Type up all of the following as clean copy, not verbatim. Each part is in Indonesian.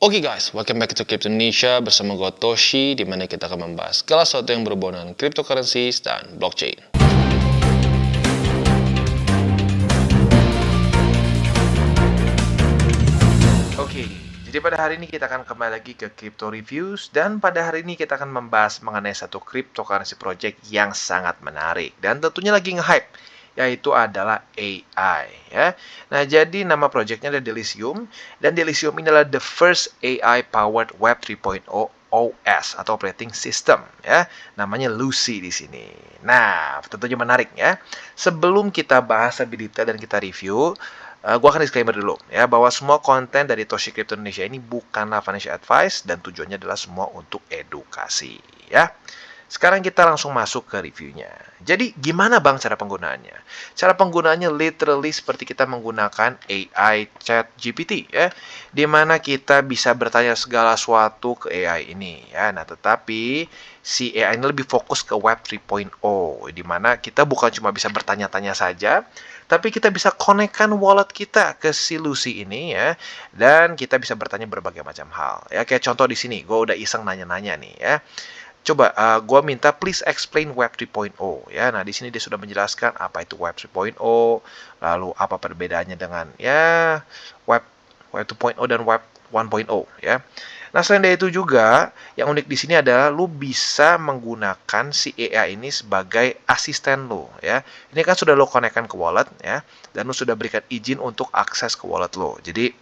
Oke guys, welcome back to Crypto Indonesia bersama gue Toshi, di mana kita akan membahas segala sesuatu yang berhubungan dengan cryptocurrencies dan blockchain. Oke, jadi pada hari ini kita akan kembali lagi ke Crypto Reviews, dan pada hari ini kita akan membahas mengenai satu cryptocurrency project yang sangat menarik dan tentunya lagi nge-hype, yaitu adalah AI ya. Nah, jadi nama projectnya adalah Delicium, dan Delicium ini adalah the first AI powered Web 3.0 OS atau operating system ya. Namanya Lucy di sini. Nah, tentunya menarik ya. Sebelum kita bahas lebih detail dan kita review, gue akan disclaimer dulu ya, bahwa semua konten dari Toshi Crypto Indonesia ini bukanlah financial advice dan tujuannya adalah semua untuk edukasi ya. Sekarang kita langsung masuk ke reviewnya. Jadi gimana bang cara penggunaannya? Cara penggunaannya literally seperti kita menggunakan AI Chat GPT ya, dimana kita bisa bertanya segala sesuatu ke AI ini ya. Nah, tetapi si AI ini lebih fokus ke Web 3.0, dimana kita bukan cuma bisa bertanya-tanya saja, tapi kita bisa konekkan wallet kita ke si Lucy ini ya, dan kita bisa bertanya berbagai macam hal ya. Kayak contoh di sini, gue udah iseng nanya-nanya nih ya. Coba gue minta please explain Web 3.0 ya. Nah, di sini dia sudah menjelaskan apa itu Web 3.0, lalu apa perbedaannya dengan ya Web 2.0 dan Web 1.0 ya. Nah, selain dari itu juga yang unik di sini adalah lu bisa menggunakan si AI ini sebagai asisten lu ya. Ini kan sudah lo konekkan ke wallet ya, dan lu sudah berikan izin untuk akses ke wallet lo. Jadi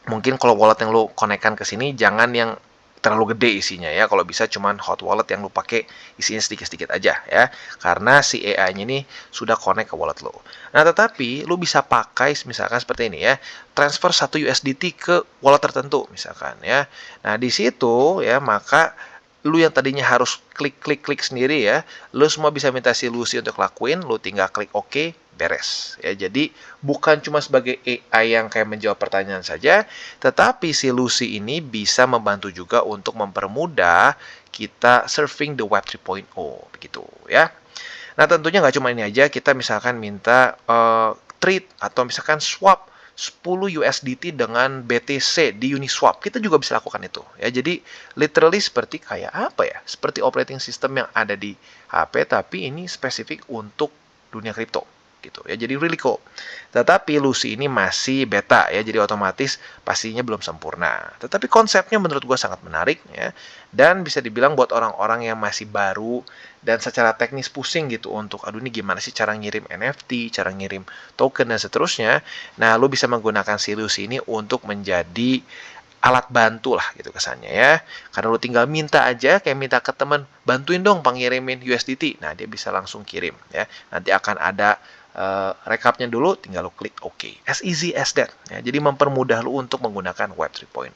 mungkin kalau wallet yang lo konekkan ke sini jangan yang terlalu gede isinya ya. Kalau bisa cuman hot wallet yang lo pakai isinya sedikit-sedikit aja ya. Karena si AI-nya ini sudah connect ke wallet lo. Nah, tetapi lo bisa pakai misalkan seperti ini ya. Transfer 1 USDT ke wallet tertentu misalkan ya. Nah, di situ ya, maka lu yang tadinya harus klik sendiri ya, lu semua bisa minta si Lucy untuk lakuin, lu tinggal klik OK, beres ya. Jadi bukan cuma sebagai AI yang kayak menjawab pertanyaan saja, tetapi si Lucy ini bisa membantu juga untuk mempermudah kita surfing the Web 3.0 begitu ya. Nah, tentunya nggak cuma ini aja, kita misalkan minta trade atau misalkan swap 10 USDT dengan BTC di Uniswap, kita juga bisa lakukan itu ya. Jadi literally seperti kayak apa ya, seperti operating system yang ada di HP, tapi ini spesifik untuk dunia kripto gitu ya. Jadi really cool. Tetapi Lucy ini masih beta ya, jadi otomatis pastinya belum sempurna. Tetapi konsepnya menurut gue sangat menarik ya, dan bisa dibilang buat orang-orang yang masih baru dan secara teknis pusing gitu untuk aduh ini gimana sih cara ngirim NFT, cara ngirim token dan seterusnya. Nah, lu bisa menggunakan si Lucy ini untuk menjadi alat bantu lah gitu kesannya ya. Karena lu tinggal minta aja, kayak minta ke teman, bantuin dong pengirimin USDT. Nah, dia bisa langsung kirim ya. Nanti akan ada rekapnya dulu, tinggal lu klik OK. As easy as that ya. Jadi mempermudah lu untuk menggunakan Web 3.0.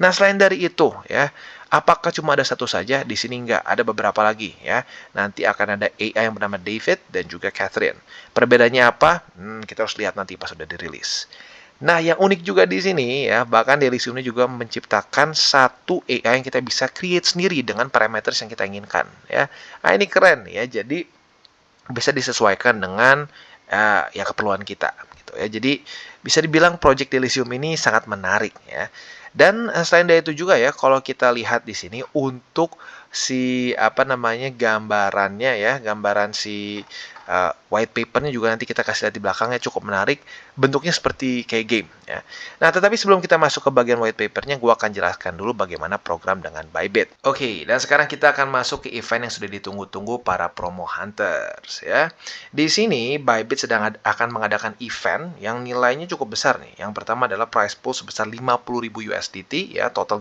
Nah, selain dari itu ya, apakah cuma ada satu saja? Di sini enggak, ada beberapa lagi ya. Nanti akan ada AI yang bernama David dan juga Catherine. Perbedaannya apa? Kita harus lihat nanti pas sudah dirilis. Nah, yang unik juga di sini ya, bahkan Delicium ini juga menciptakan satu AI yang kita bisa create sendiri dengan parameters yang kita inginkan ya. Nah, ini keren ya. Jadi bisa disesuaikan dengan ya keperluan kita gitu ya. Jadi bisa dibilang project Delicium ini sangat menarik ya. Dan selain dari itu juga ya, kalau kita lihat di sini untuk si apa namanya gambarannya ya, gambaran si white papernya juga nanti kita kasih lihat di belakangnya, cukup menarik. Bentuknya seperti kayak game ya. Nah, tetapi sebelum kita masuk ke bagian white papernya, gue akan jelaskan dulu bagaimana program dengan Bybit. Oke, dan sekarang kita akan masuk ke event yang sudah ditunggu-tunggu para promo hunters ya. Di sini Bybit sedang akan mengadakan event yang nilainya cukup besar nih. Yang pertama adalah prize pool sebesar 50.000 USDT ya, total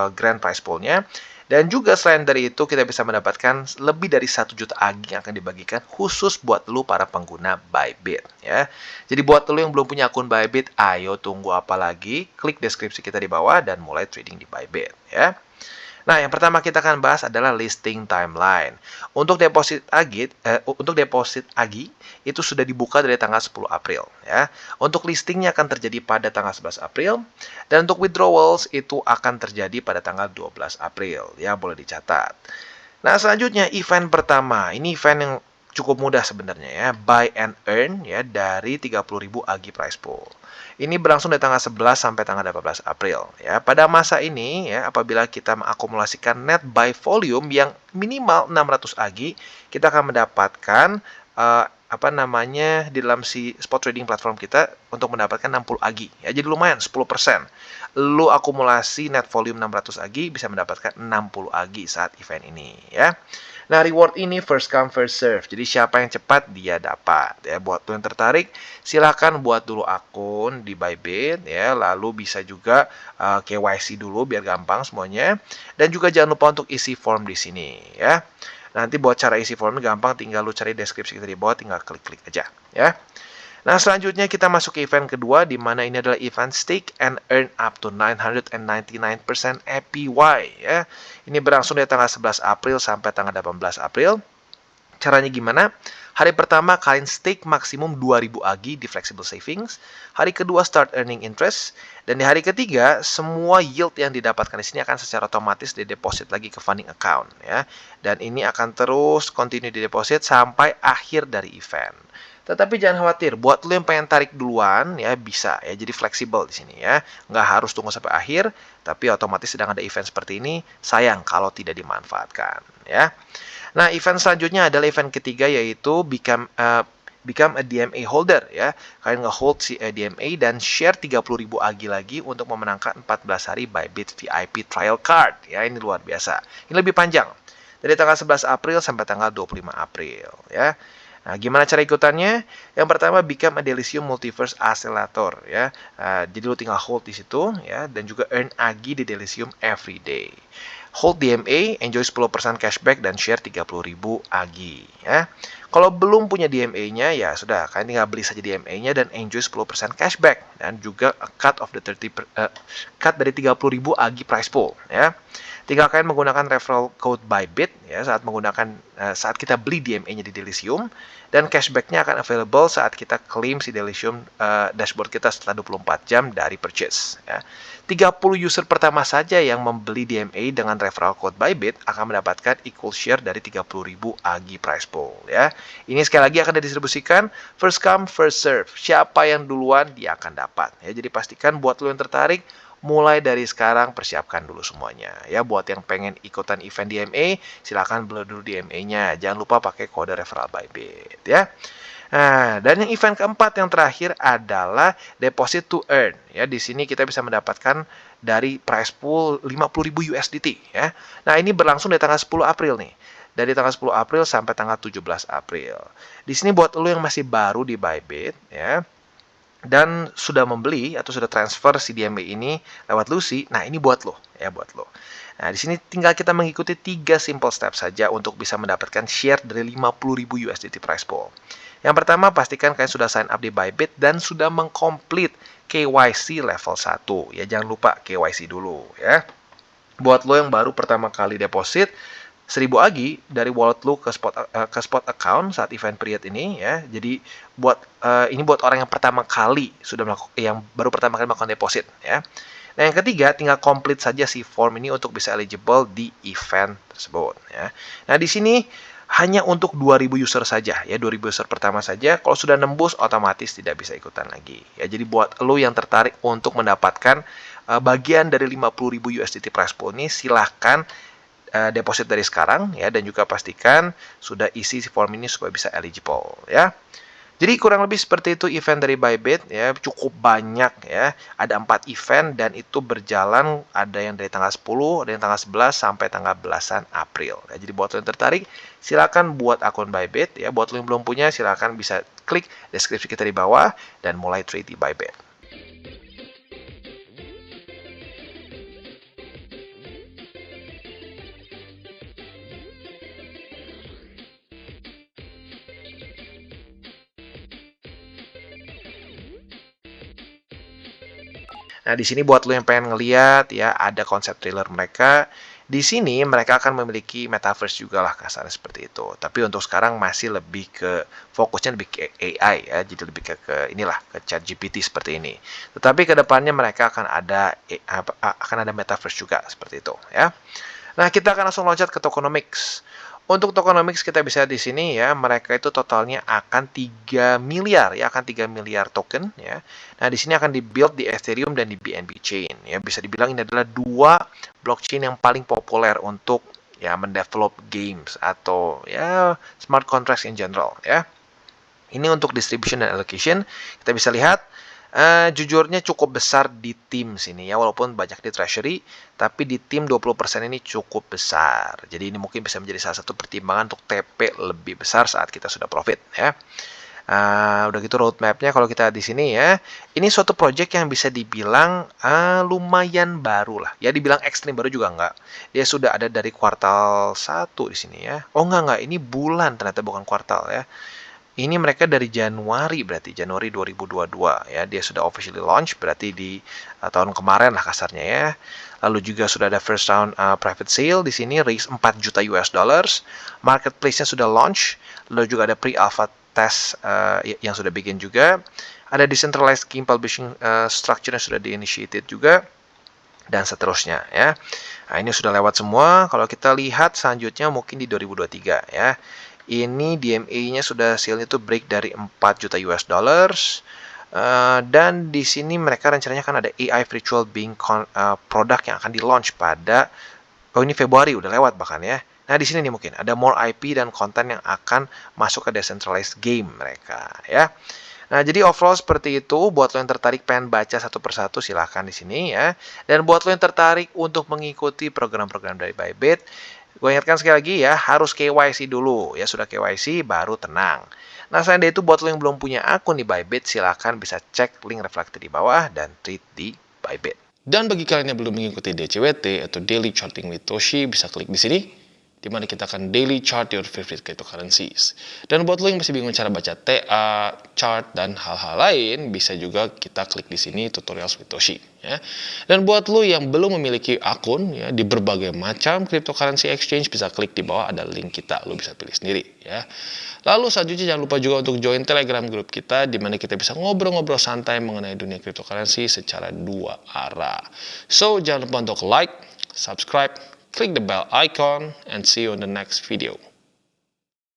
grand prize poolnya. Dan juga selain dari itu kita bisa mendapatkan lebih dari 1 juta AGI yang akan dibagikan khusus buat lu para pengguna Bybit ya. Jadi buat lu yang belum punya akun Bybit, ayo tunggu apa lagi? Klik deskripsi kita di bawah dan mulai trading di Bybit ya. Nah, yang pertama kita akan bahas adalah listing timeline. Untuk deposit AGI itu sudah dibuka dari tanggal 10 April ya. Untuk listingnya akan terjadi pada tanggal 11 April, dan untuk withdrawals itu akan terjadi pada tanggal 12 April ya, boleh dicatat. Nah, selanjutnya event pertama. Ini event yang cukup mudah sebenarnya ya, buy and earn ya dari 30.000 AGI price pool. Ini berlangsung dari tanggal 11 sampai tanggal 18 April ya. Pada masa ini ya, apabila kita mengakumulasikan net buy volume yang minimal 600 AGI, kita akan mendapatkan apa namanya di dalam si spot trading platform kita untuk mendapatkan 60 AGI ya. Jadi lumayan 10%. Lu akumulasi net volume 600 AGI bisa mendapatkan 60 AGI saat event ini ya. Nah, reward ini first come first serve. Jadi siapa yang cepat dia dapat ya. Buat lu yang tertarik, silakan buat dulu akun di Bybit ya. Lalu bisa juga KYC dulu biar gampang semuanya. Dan juga jangan lupa untuk isi form di sini ya. Nanti buat cara isi formnya gampang, tinggal lu cari deskripsi kita di bawah, tinggal klik-klik aja ya. Nah, selanjutnya kita masuk ke event kedua, di mana ini adalah event Stake and Earn up to 999% APY ya. Ini berlangsung dari tanggal 11 April sampai tanggal 18 April. Caranya gimana? Hari pertama kalian stake maksimum 2000 AGI di flexible savings. Hari kedua start earning interest. Dan di hari ketiga semua yield yang didapatkan di sini akan secara otomatis dideposit lagi ke funding account ya. Dan ini akan terus continue dideposit sampai akhir dari event. Tetapi jangan khawatir, buat lo yang pengen tarik duluan ya bisa ya, jadi fleksibel di sini ya. Nggak harus tunggu sampai akhir, tapi otomatis sedang ada event seperti ini, sayang kalau tidak dimanfaatkan ya. Nah, event selanjutnya adalah event ketiga yaitu become a DMA holder ya. Kalian nge-hold si DMA dan share 30.000 AGI lagi untuk memenangkan 14 hari Bybit VIP trial card ya. Ini luar biasa. Ini lebih panjang. Dari tanggal 11 April sampai tanggal 25 April ya. Nah, gimana cara ikutannya? Yang pertama, become a Delicium Multiverse Accelerator ya. Jadi lu tinggal hold di situ ya, dan juga earn AGI di Delicium every day. Hold DMA, enjoy 10% cashback dan share 30.000 AGI ya. Kalau belum punya DMA-nya ya sudah, kalian tinggal beli saja DMA-nya dan enjoy 10% cashback dan juga cut dari 30.000 AGI price pool ya. Tinggal kalian menggunakan referral code Bybit ya saat kita beli DMA-nya di Delicium, dan cashback-nya akan available saat kita claim si Delicium dashboard kita setelah 24 jam dari purchase ya. 30 user pertama saja yang membeli DMA dengan referral code Bybit akan mendapatkan equal share dari 30.000 AGI price pool ya. Ini sekali lagi akan didistribusikan first come first serve. Siapa yang duluan dia akan dapat ya. Jadi pastikan buat lo yang tertarik, mulai dari sekarang persiapkan dulu semuanya ya. Buat yang pengen ikutan event DMA, silakan beli dulu DMA-nya. Jangan lupa pakai kode referral Bybit ya. Nah, dan yang event keempat yang terakhir adalah deposit to earn ya. Di sini kita bisa mendapatkan dari price pool 50.000 USDT ya. Nah, ini berlangsung dari tanggal 10 April nih. Dari tanggal 10 April sampai tanggal 17 April. Di sini buat lo yang masih baru di Bybit ya, dan sudah membeli atau sudah transfer si DMA ini lewat Lucy, nah ini buat lo ya, buat lo. Nah, di sini tinggal kita mengikuti 3 simple step saja untuk bisa mendapatkan share dari 50.000 USDT price pool. Yang pertama, pastikan kalian sudah sign up di Bybit dan sudah mengkomplit KYC level 1 ya. Jangan lupa KYC dulu ya. Buat lo yang baru pertama kali deposit 1000 AGI dari wallet lu ke spot account saat event period ini ya. Jadi ini buat orang yang pertama kali yang baru pertama kali melakukan deposit ya. Nah, yang ketiga, tinggal komplit saja si form ini untuk bisa eligible di event tersebut ya. Nah, di sini hanya untuk 2000 user saja ya, 2000 user pertama saja. Kalau sudah nembus otomatis tidak bisa ikutan lagi ya. Jadi buat lo yang tertarik untuk mendapatkan bagian dari 50.000 USDT price pool ini, silahkan deposit dari sekarang ya, dan juga pastikan sudah isi si form ini supaya bisa eligible ya. Jadi kurang lebih seperti itu event dari Bybit ya, cukup banyak ya. Ada 4 event dan itu berjalan, ada yang dari tanggal 10, ada yang tanggal 11 sampai tanggal belasan April. Ya, jadi buat lo yang tertarik, silakan buat akun Bybit ya. Buat lo yang belum punya, silakan bisa klik deskripsi kita di bawah dan mulai trade di Bybit. Nah, di sini buat lo yang pengen ngeliat ya, ada konsep trailer mereka. Di sini mereka akan memiliki metaverse juga lah, kasarnya seperti itu. Tapi untuk sekarang masih lebih ke fokusnya lebih ke AI ya, jadi lebih ke inilah, ke ChatGPT seperti ini. Tetapi kedepannya mereka akan ada metaverse juga seperti itu ya. Nah, kita akan langsung loncat ke tokenomics. Untuk tokenomics kita bisa di sini ya, mereka itu totalnya akan 3 miliar ya, akan 3 miliar token ya. Nah, di sini akan di-build di Ethereum dan di BNB Chain ya. Bisa dibilang ini adalah dua blockchain yang paling populer untuk ya mendevelop games atau ya smart contracts in general ya. Ini untuk distribution dan allocation. Kita bisa lihat jujurnya cukup besar di tim sini ya, walaupun banyak di treasury, tapi di tim 20% ini cukup besar. Jadi ini mungkin bisa menjadi salah satu pertimbangan untuk TP lebih besar saat kita sudah profit ya. Udah gitu roadmapnya kalau kita di sini ya, ini suatu project yang bisa dibilang lumayan baru lah. Ya dibilang ekstrim baru juga enggak. Dia sudah ada dari kuartal 1 di sini ya. Oh enggak, ini bulan ternyata bukan kuartal ya. Ini mereka dari Januari, berarti Januari 2022 ya. Dia sudah officially launch berarti di tahun kemarin lah kasarnya ya. Lalu juga sudah ada first round private sale di sini, raise 4 juta US dollars. Marketplace-nya sudah launch. Lalu juga ada pre-alpha test yang sudah bikin juga. Ada decentralized game publishing structure yang sudah di-initiated juga. Dan seterusnya ya. Nah, ini sudah lewat semua. Kalau kita lihat selanjutnya mungkin di 2023 ya. Ini DMA-nya sudah sale itu break dari 4 juta US dollars. Dan di sini mereka rencananya kan ada AI virtual being produk yang akan di-launch pada ini Februari udah lewat bahkan ya. Nah, di sini nih mungkin ada more IP dan konten yang akan masuk ke decentralized game mereka ya. Nah, jadi overall seperti itu. Buat lo yang tertarik pengen baca satu persatu silahkan di sini ya. Dan buat lo yang tertarik untuk mengikuti program-program dari Bybit, gue ingatkan sekali lagi ya, harus KYC dulu. Ya sudah KYC baru tenang. Nah, selain itu buat lo yang belum punya akun di Bybit, silahkan bisa cek link reflektif di bawah dan tweet di Bybit. Dan bagi kalian yang belum mengikuti DCWT atau Daily Charting with Toshi, bisa klik di sini, di mana kita akan daily chart your favorite cryptocurrencies. Dan buat lo yang masih bingung cara baca TA, chart, dan hal-hal lain, bisa juga kita klik di sini tutorials with Toshi. Ya. Dan buat lo yang belum memiliki akun ya, di berbagai macam cryptocurrency exchange, bisa klik di bawah ada link kita, lo bisa pilih sendiri. Ya. Lalu selanjutnya jangan lupa juga untuk join Telegram group kita, di mana kita bisa ngobrol-ngobrol santai mengenai dunia cryptocurrency secara dua arah. So, jangan lupa untuk like, subscribe, click the bell icon, and see you in the next video.